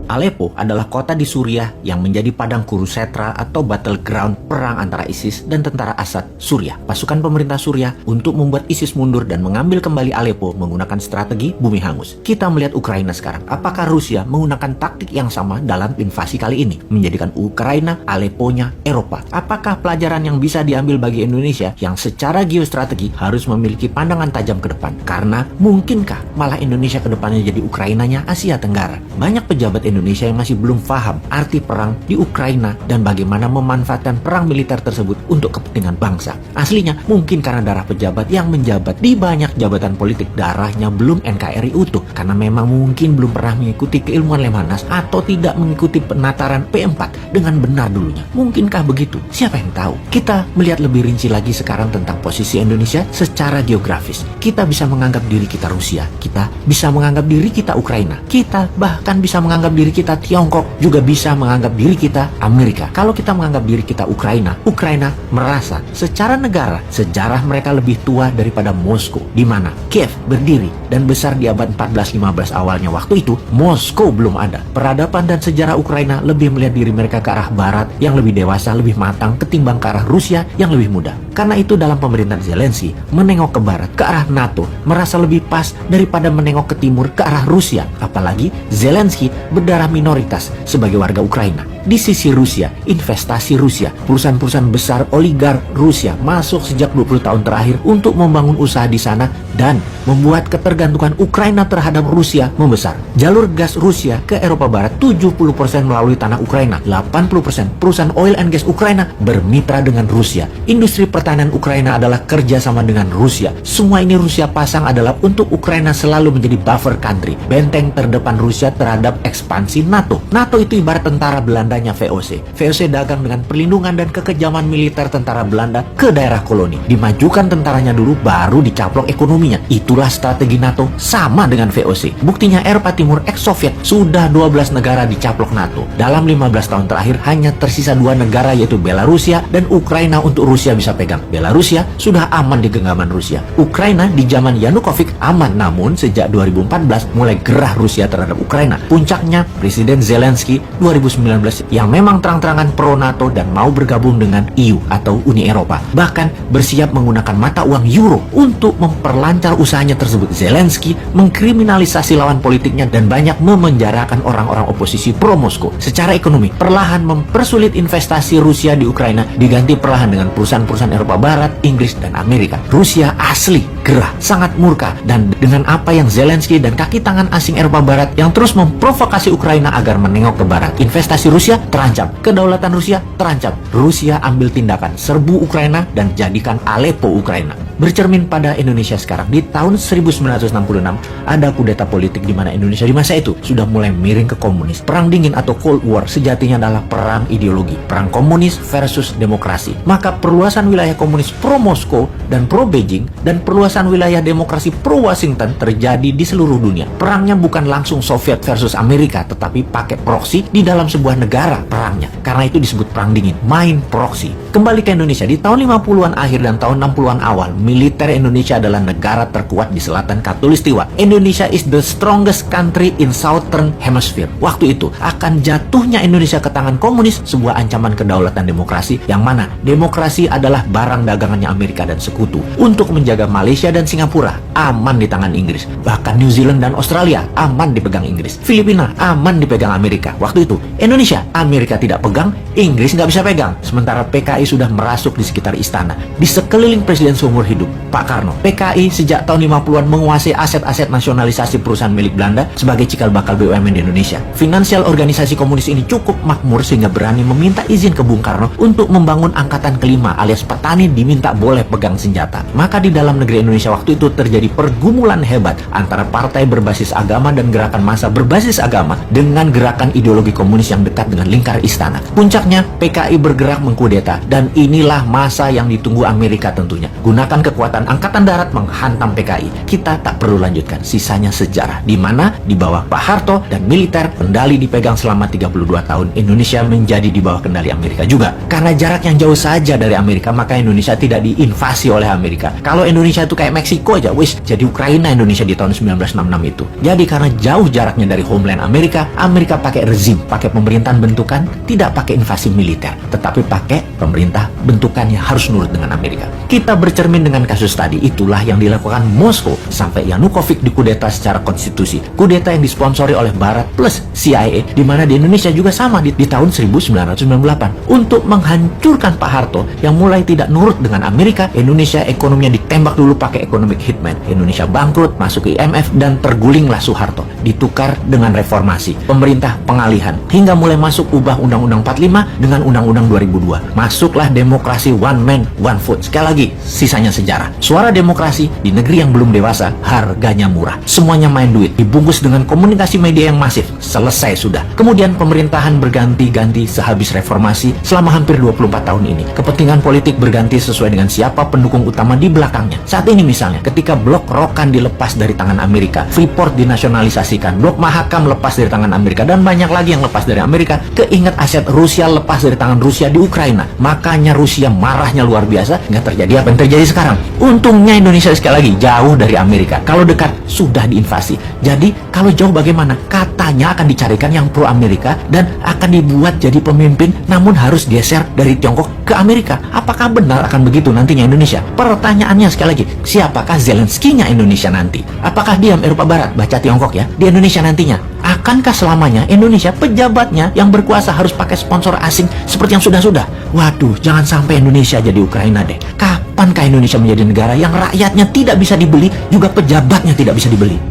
Aleppo adalah kota di Suriah yang menjadi padang kurusetra atau battleground perang antara ISIS dan tentara Assad Suriah. Pasukan pemerintah Suriah untuk membuat ISIS mundur dan mengambil kembali Aleppo menggunakan strategi bumi hangus. Kita melihat Ukraina sekarang. Apakah Rusia menggunakan taktik yang sama dalam invasi kali ini? Menjadikan Ukraina Aleppo-nya Eropa. Apakah pelajaran yang bisa diambil bagi Indonesia yang secara geostrategi harus memiliki pandangan tajam ke depan? Karena mungkinkah malah Indonesia ke depannya jadi Ukrainanya Asia Tenggara? Banyak pejabat Indonesia yang masih belum paham arti perang di Ukraina dan bagaimana memanfaatkan perang militer tersebut untuk kepentingan bangsa. Aslinya mungkin karena darah pejabat yang menjabat di banyak jabatan politik darahnya belum NKRI utuh, karena memang mungkin belum pernah mengikuti keilmuan Lemhanas atau tidak mengikuti penataran P4 dengan benar dulunya. Mungkinkah begitu? Siapa yang tahu? Kita melihat lebih rinci lagi sekarang tentang posisi Indonesia secara geografis. Kita bisa menganggap diri kita Rusia, kita bisa menganggap diri kita Ukraina, kita bahkan bisa menganggap diri kita Tiongkok, juga bisa menganggap diri kita Amerika. Kalau kita menganggap diri kita Ukraina, Ukraina merasa secara negara sejarah mereka lebih tua daripada Moskow, di mana Kiev berdiri dan besar di abad 14-15 awalnya. Waktu itu Moskow belum ada. Peradaban dan sejarah Ukraina lebih melihat diri mereka ke arah barat yang lebih dewasa, lebih matang ketimbang ke arah Rusia yang lebih muda. Karena itu dalam pemerintahan Zelensky menengok ke barat, ke arah NATO, merasa lebih pas daripada menengok ke timur ke arah Rusia. Apalagi Zelensky berdarah minoritas sebagai warga Ukraina. Di sisi Rusia, investasi Rusia, perusahaan-perusahaan besar oligark Rusia masuk sejak 20 tahun terakhir untuk membangun usaha di sana dan membuat ketergantungan Ukraina terhadap Rusia membesar. Jalur gas Rusia ke Eropa Barat 70% melalui tanah Ukraina, 80% perusahaan oil and gas Ukraina bermitra dengan Rusia. Industri pertahanan Ukraina adalah kerjasama dengan Rusia. Semua ini Rusia pasang adalah untuk Ukraina selalu menjadi buffer country, benteng terdepan Rusia terhadap ekspansi NATO. NATO itu ibarat tentara Belandanya VOC. VOC dagang dengan perlindungan dan kekejaman militer tentara Belanda ke daerah koloni. Dimajukan tentaranya dulu, baru dicaplok ekonominya. Itulah strategi NATO, sama dengan VOC. Buktinya Eropa Timur ex-Soviet sudah 12 negara dicaplok NATO. Dalam 15 tahun terakhir hanya tersisa 2 negara, yaitu Belarusia dan Ukraina untuk Rusia bisa pegang. Belarusia sudah aman di genggaman Rusia. Ukraina di zaman Yanukovych aman, namun sejak 2014 mulai gerah Rusia terhadap Ukraina. Puncaknya Presiden Zelensky 2019 yang memang terang-terangan pro NATO dan mau bergabung dengan EU atau Uni Eropa. Bahkan bersiap menggunakan mata uang euro untuk memperlancar usahanya tersebut. Zelensky mengkriminalisasi lawan politiknya dan banyak memenjarakan orang-orang oposisi pro Moskow. Secara ekonomi, perlahan mempersulit investasi Rusia di Ukraina diganti perlahan dengan perusahaan-perusahaan Eropa Barat, Inggris, dan Amerika. Rusia asli gerah, sangat murka, dan dengan apa yang Zelensky dan kaki tangan asing Eropa Barat yang terus memprovokasi Ukraina agar menengok ke barat. Investasi Rusia terancam, kedaulatan Rusia terancam. Rusia ambil tindakan, serbu Ukraina dan jadikan Aleppo Ukraina. Bercermin pada Indonesia sekarang, di tahun 1966 ada kudeta politik di mana Indonesia di masa itu sudah mulai miring ke komunis. Perang dingin atau Cold War sejatinya adalah perang ideologi, perang komunis versus demokrasi. Maka perluasan wilayah komunis pro Moskow dan pro Beijing dan perluasan wilayah demokrasi pro Washington terjadi di seluruh dunia. Perangnya bukan langsung Soviet versus Amerika, tetapi pakai proksi di dalam sebuah negara perangnya. Karena itu disebut perang dingin, main proksi. Kembali ke Indonesia, di tahun 50-an akhir dan tahun 60-an awal, militer Indonesia adalah negara terkuat di selatan Khatulistiwa. Indonesia is the strongest country in southern hemisphere. Waktu itu akan jatuhnya Indonesia ke tangan komunis sebuah ancaman kedaulatan demokrasi, yang mana demokrasi adalah barang dagangannya Amerika dan sekutu. Untuk menjaga Malaysia dan Singapura aman di tangan Inggris. Bahkan New Zealand dan Australia aman dipegang Inggris. Filipina aman dipegang Amerika. Waktu itu Indonesia, Amerika tidak pegang, Inggris nggak bisa pegang. Sementara PKI sudah merasuk di sekitar istana, di sekeliling presiden seumur hidup Pak Karno. PKI sejak tahun 50-an menguasai aset-aset nasionalisasi perusahaan milik Belanda sebagai cikal bakal BUMN di Indonesia. Finansial organisasi komunis ini cukup makmur sehingga berani meminta izin ke Bung Karno untuk membangun angkatan kelima, alias petani diminta boleh pegang senjata. Maka di dalam negeri Indonesia waktu itu terjadi pergumulan hebat antara partai berbasis agama dan gerakan massa berbasis agama dengan gerakan ideologi komunis yang dekat dengan lingkar istana. Puncaknya PKI bergerak mengkudeta, dan inilah masa yang ditunggu Amerika tentunya. Gunakan kekuatan angkatan darat menghantam PKI. Kita tak perlu lanjutkan, sisanya sejarah, di mana di bawah Pak Harto dan militer kendali dipegang selama 32 tahun. Indonesia menjadi di bawah kendali Amerika juga. Karena jarak yang jauh saja dari Amerika, maka Indonesia tidak diinvasi oleh Amerika. Kalau Indonesia itu kayak Meksiko aja, wis jadi Ukraina Indonesia di tahun 1966 itu. Jadi karena jauh jaraknya dari homeland Amerika, Amerika pakai rezim, pakai pemerintahan bentukan, tidak pakai invasi militer, tetapi pakai pemerintah bentukan yang harus nurut dengan Amerika. Kita bercermin dengan kasus tadi, itulah yang dilakukan Moskow sampai Yanukovych dikudeta secara konstitusi. Kudeta yang disponsori oleh Barat plus CIA, di mana di Indonesia juga sama di tahun 1998 untuk menghancurkan Pak Harto yang mulai tidak nurut dengan Amerika. Indonesia ekonominya ditembak dulu pakai economic hitman. Indonesia bangkrut, masuk ke IMF, dan tergulinglah Soeharto. Ditukar dengan reformasi, pemerintah pengalihan, hingga mulai masuk ubah Undang-Undang 45 dengan Undang-Undang 2002. Masuklah demokrasi one man, one vote. Sekali lagi, sisanya sejarah. Suara demokrasi di negeri yang belum dewasa, harganya murah. Semuanya main duit, dibungkus dengan komunikasi media yang masif. Selesai sudah. Kemudian pemerintahan berganti-ganti sehabis reformasi selama hampir 24 tahun ini. Kepentingan politik berganti sesuai dengan siapa pendukung utama di belakangnya. Saat ini misalnya, ketika blok Rokan dilepas dari tangan Amerika, Freeport dinasionalisasikan, blok Mahakam lepas dari tangan Amerika, dan banyak lagi yang lepas dari Amerika, keinget aset Rusia lepas dari tangan Rusia di Ukraina. Makanya Rusia marahnya luar biasa, nggak terjadi apa yang terjadi sekarang. Untungnya Indonesia sekali lagi jauh dari Amerika. Kalau dekat, sudah diinvasi. Jadi, kalau jauh bagaimana? Katanya akan dicarikan yang pro Amerika dan akan dibuat jadi pemimpin, namun harus geser dari Tiongkok ke Amerika. Apakah benar akan begitu nantinya Indonesia? Pertanyaannya sekali lagi, siapakah Zelensky-nya Indonesia nanti? Apakah diam Eropa Barat, baca Tiongkok ya, di Indonesia nantinya? Akankah selamanya Indonesia pejabatnya yang berkuasa harus pakai sponsor asing seperti yang sudah-sudah? Waduh, jangan sampai Indonesia jadi Ukraina deh. Kapankah Indonesia menjadi negara yang rakyatnya tidak bisa dibeli, juga pejabatnya tidak bisa dibeli?